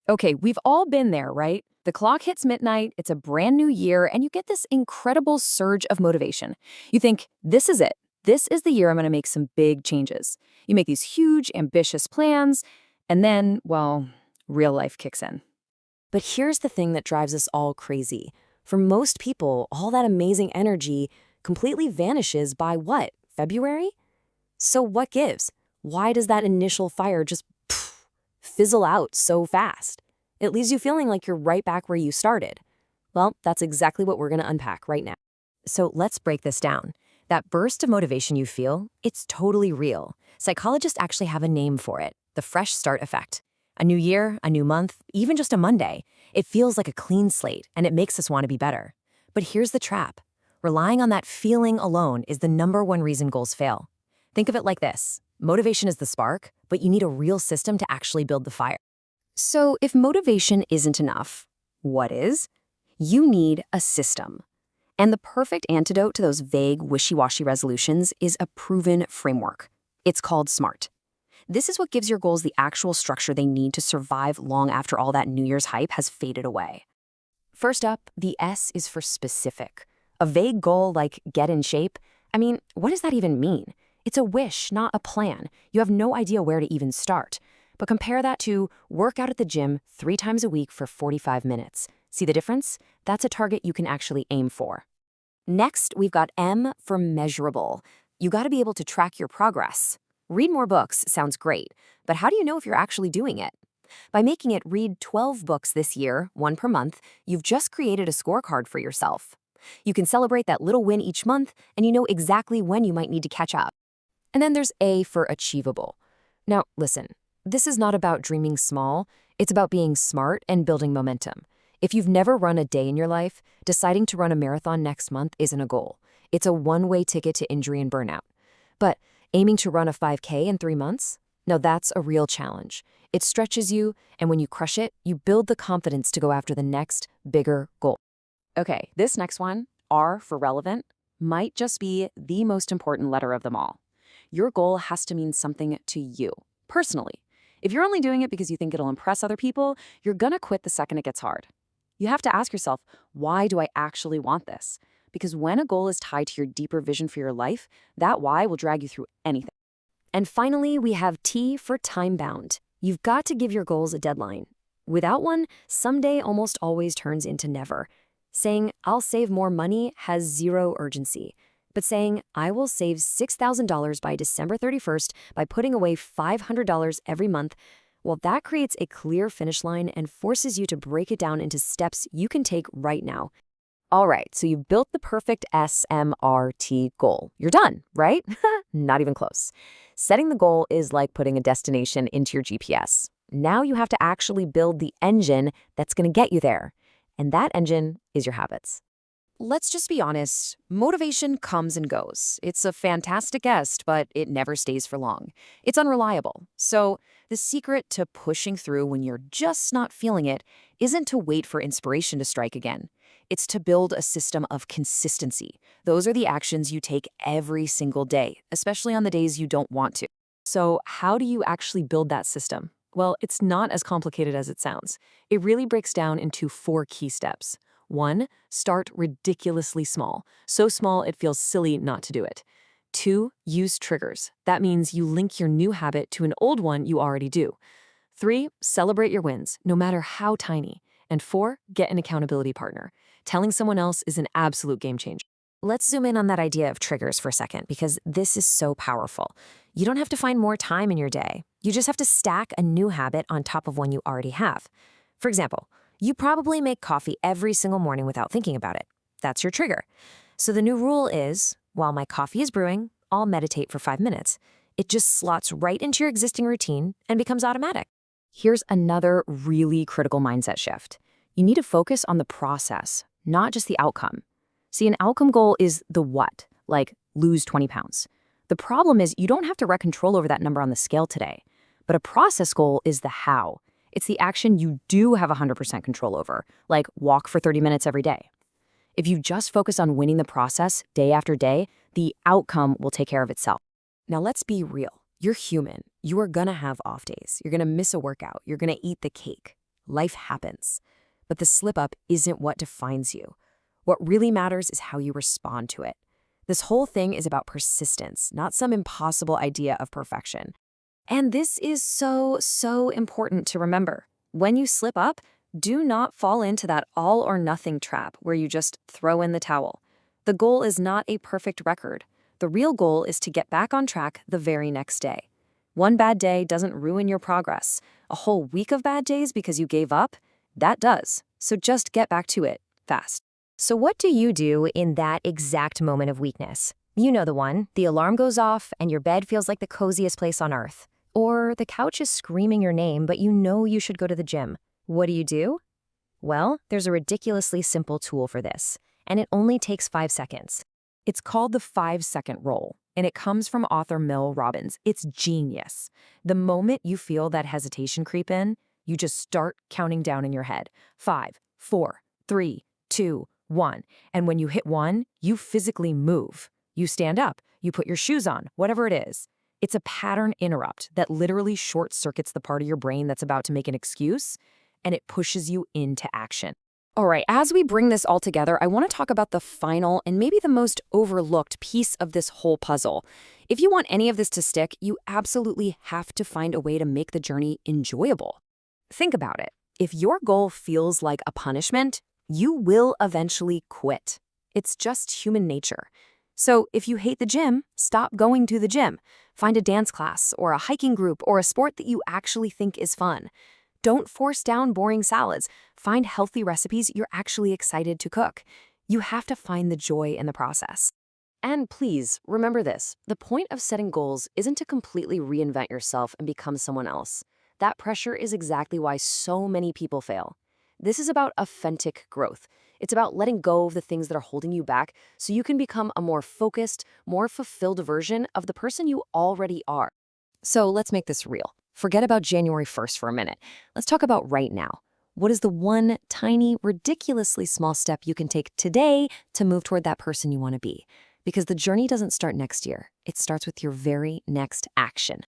Okay, we've all been there, right? The clock hits midnight, it's a brand new year, and you get this incredible surge of motivation. You think, this is it. This is the year I'm going to make some big changes. You make these huge, ambitious plans, and then, well, real life kicks in. But here's the thing that drives us all crazy. For most people, all that amazing energy completely vanishes by what? February? So what gives? Why does that initial fire just fizzle out so fast? It leaves you feeling like you're right back where you started. Well, that's exactly what we're going to unpack right now. So let's break this down. That burst of motivation you feel, it's totally real. Psychologists actually have a name for it, the fresh start effect. A new year, a new month, even just a Monday. It feels like a clean slate, and it makes us want to be better. But here's the trap. Relying on that feeling alone is the #1 reason goals fail. Think of it like this. Motivation is the spark, but you need a real system to actually build the fire. So if motivation isn't enough, what is? You need a system. And the perfect antidote to those vague, wishy-washy resolutions is a proven framework. It's called SMART. This is what gives your goals the actual structure they need to survive long after all that New Year's hype has faded away. First up, the S is for specific. A vague goal like get in shape, I mean, what does that even mean? It's a wish, not a plan. You have no idea where to even start. But compare that to work out at the gym 3 times a week for 45 minutes. See the difference? That's a target you can actually aim for. Next, we've got M for measurable. You got to be able to track your progress. Read more books sounds great, but how do you know if you're actually doing it? By making it read 12 books this year, 1 per month, you've just created a scorecard for yourself. You can celebrate that little win each month, and you know exactly when you might need to catch up. And then there's A for achievable. Now, listen, this is not about dreaming small. It's about being smart and building momentum. If you've never run a day in your life, deciding to run a marathon next month isn't a goal. It's a one-way ticket to injury and burnout. But aiming to run a 5K in 3 months? Now that's a real challenge. It stretches you, and when you crush it, you build the confidence to go after the next, bigger goal. Okay, this next one, R for relevant, might just be the most important letter of them all. Your goal has to mean something to you, personally. If you're only doing it because you think it'll impress other people, you're gonna quit the second it gets hard. You have to ask yourself, why do I actually want this? Because when a goal is tied to your deeper vision for your life, that why will drag you through anything. And finally, we have T for time-bound. You've got to give your goals a deadline. Without one, someday almost always turns into never. Saying, I'll save more money has zero urgency. But saying, I will save $6,000 by December 31st by putting away $500 every month, well, that creates a clear finish line and forces you to break it down into steps you can take right now. All right, so you've built the perfect SMRT goal. You're done, right? Not even close. Setting the goal is like putting a destination into your GPS. Now you have to actually build the engine that's going to get you there. And that engine is your habits. Let's just be honest, motivation comes and goes. It's a fantastic guest, but it never stays for long. It's unreliable. So the secret to pushing through when you're just not feeling it isn't to wait for inspiration to strike again. It's to build a system of consistency. Those are the actions you take every single day, especially on the days you don't want to. So how do you actually build that system? Well, it's not as complicated as it sounds. It really breaks down into 4 key steps. 1, start ridiculously small. So small it feels silly not to do it. 2, use triggers. That means you link your new habit to an old one you already do. 3, celebrate your wins, no matter how tiny. And 4, get an accountability partner. Telling someone else is an absolute game changer. Let's zoom in on that idea of triggers for a second, because this is so powerful. You don't have to find more time in your day. You just have to stack a new habit on top of one you already have. For example, you probably make coffee every single morning without thinking about it. That's your trigger. So the new rule is, while my coffee is brewing, I'll meditate for 5 minutes. It just slots right into your existing routine and becomes automatic. Here's another really critical mindset shift. You need to focus on the process, not just the outcome. See, an outcome goal is the what, like lose 20 pounds. The problem is you don't have direct control over that number on the scale today. But a process goal is the how. It's the action you do have 100% control over, like walk for 30 minutes every day. If you just focus on winning the process day after day, the outcome will take care of itself. Now let's be real. You're human. You are gonna have off days. You're gonna miss a workout. You're gonna eat the cake. Life happens. But the slip-up isn't what defines you. What really matters is how you respond to it. This whole thing is about persistence, not some impossible idea of perfection. And this is so important to remember. When you slip up, do not fall into that all-or-nothing trap where you just throw in the towel. The goal is not a perfect record. The real goal is to get back on track the very next day. One bad day doesn't ruin your progress. A whole week of bad days because you gave up? That does. So just get back to it, fast. So what do you do in that exact moment of weakness? You know the one. The alarm goes off and your bed feels like the coziest place on earth. Or the couch is screaming your name, but you know you should go to the gym. What do? Well, there's a ridiculously simple tool for this, and it only takes 5 seconds. It's called the 5-second rule, and it comes from author Mel Robbins. It's genius. The moment you feel that hesitation creep in, you just start counting down in your head. 5, 4, 3, 2, 1. And when you hit 1, you physically move. You stand up, you put your shoes on, whatever it is. It's a pattern interrupt that literally short-circuits the part of your brain that's about to make an excuse, and it pushes you into action. All right, as we bring this all together, I want to talk about the final and maybe the most overlooked piece of this whole puzzle. If you want any of this to stick, you absolutely have to find a way to make the journey enjoyable. Think about it. If your goal feels like a punishment, you will eventually quit. It's just human nature. So if you hate the gym, stop going to the gym. Find a dance class or a hiking group or a sport that you actually think is fun. Don't force down boring salads. Find healthy recipes you're actually excited to cook. You have to find the joy in the process. And please, remember this. The point of setting goals isn't to completely reinvent yourself and become someone else. That pressure is exactly why so many people fail. This is about authentic growth. It's about letting go of the things that are holding you back so you can become a more focused, more fulfilled version of the person you already are. So let's make this real. Forget about January 1st for a minute. Let's talk about right now. What is the one tiny, ridiculously small step you can take today to move toward that person you want to be? Because the journey doesn't start next year. It starts with your very next action.